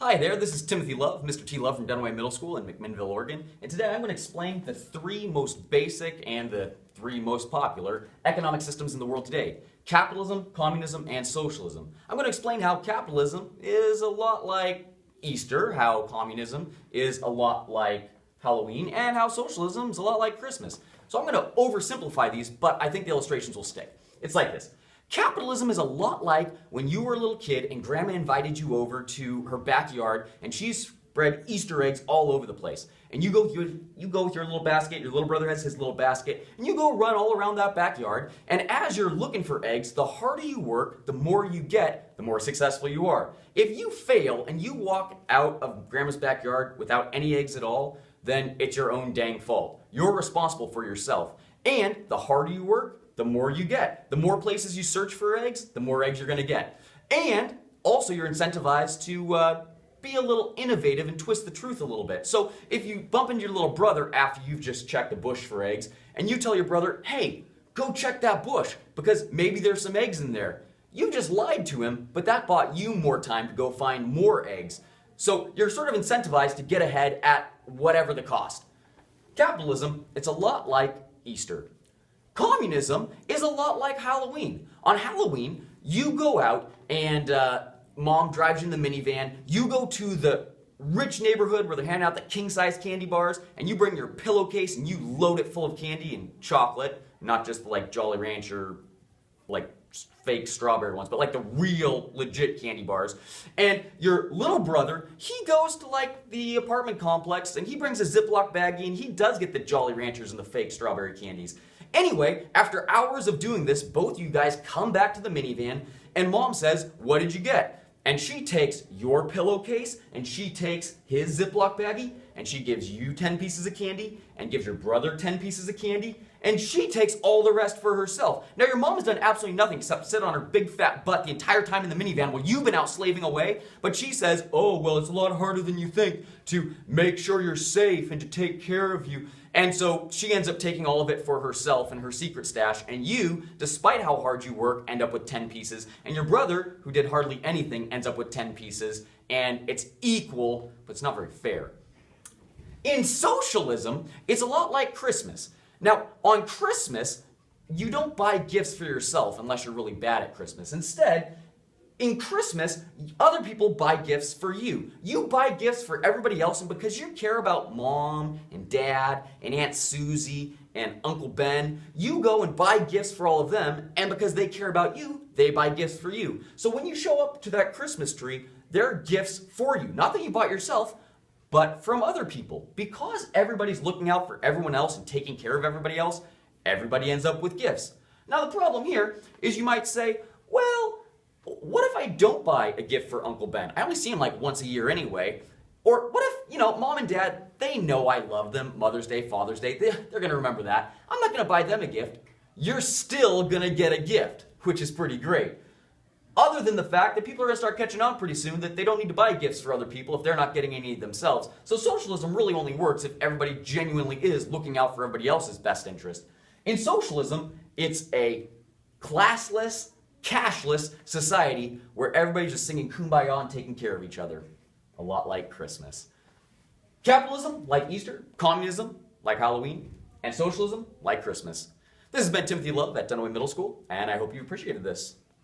Hi there, this is Timothy Love, Mr. T. Love from Dunaway Middle School in McMinnville, Oregon, and today I'm going to explain the three most basic and the three most popular economic systems in the world today: capitalism, communism, and socialism. I'm going to explain how capitalism is a lot like Easter, how communism is a lot like Halloween, and how socialism is a lot like Christmas. So I'm going to oversimplify these, but I think the illustrations will stick. It's like this. Capitalism is a lot like when you were a little kid and grandma invited you over to her backyard and she spread Easter eggs all over the place. And you go with your little basket, your little brother has his little basket, and you go run all around that backyard. And as you're looking for eggs, the harder you work, the more you get, the more successful you are. If you fail and you walk out of grandma's backyard without any eggs at all, then it's your own dang fault. You're responsible for yourself. And the harder you work, the more you get. The more places you search for eggs, the more eggs you're going to get. And also you're incentivized to be a little innovative and twist the truth a little bit. So if you bump into your little brother after you've just checked the bush for eggs, and you tell your brother, hey, go check that bush because maybe there's some eggs in there. You just lied to him, but that bought you more time to go find more eggs. So you're sort of incentivized to get ahead at whatever the cost. Capitalism, it's a lot like Easter. Communism is a lot like Halloween. On Halloween, you go out and mom drives you in the minivan. You go to the rich neighborhood where they're handing out the king-size candy bars, and you bring your pillowcase and you load it full of candy and chocolate, not just like Jolly Rancher, like fake strawberry ones, but like the real legit candy bars. And your little brother, he goes to like the apartment complex and he brings a Ziploc baggie and he does get the Jolly Ranchers and the fake strawberry candies. Anyway, after hours of doing this, both you guys come back to the minivan and mom says, what did you get? And she takes your pillowcase and she takes his Ziploc baggie and she gives you 10 pieces of candy and gives your brother 10 pieces of candy and she takes all the rest for herself. Now your mom has done absolutely nothing except sit on her big fat butt the entire time in the minivan while you've been out slaving away, but she says, oh, well, it's a lot harder than you think to make sure you're safe and to take care of you. And so she ends up taking all of it for herself and her secret stash, and you, despite how hard you work, end up with 10 pieces, and your brother, who did hardly anything, ends up with 10 pieces, and it's equal, but it's not very fair. In socialism, it's a lot like Christmas. Now, on Christmas, you don't buy gifts for yourself unless you're really bad at Christmas. Instead, in Christmas, other people buy gifts for you. You buy gifts for everybody else, and because you care about mom and dad and Aunt Susie and Uncle Ben, you go and buy gifts for all of them, and because they care about you, they buy gifts for you. So when you show up to that Christmas tree, there are gifts for you. Not that you bought yourself, but from other people. Because everybody's looking out for everyone else and taking care of everybody else, everybody ends up with gifts. Now the problem here is you might say, well, what if I don't buy a gift for Uncle Ben? I only see him like once a year anyway. Or what if, mom and dad, they know I love them, Mother's Day, Father's Day, they're going to remember that. I'm not going to buy them a gift. You're still going to get a gift, which is pretty great. Other than the fact that people are going to start catching on pretty soon that they don't need to buy gifts for other people if they're not getting any themselves. So socialism really only works if everybody genuinely is looking out for everybody else's best interest. In socialism, it's a classless, cashless society where everybody's just singing Kumbaya and taking care of each other. A lot like Christmas. Capitalism, like Easter. Communism, like Halloween. And socialism, like Christmas. This has been Timothy Love at Dunaway Middle School, and I hope you appreciated this.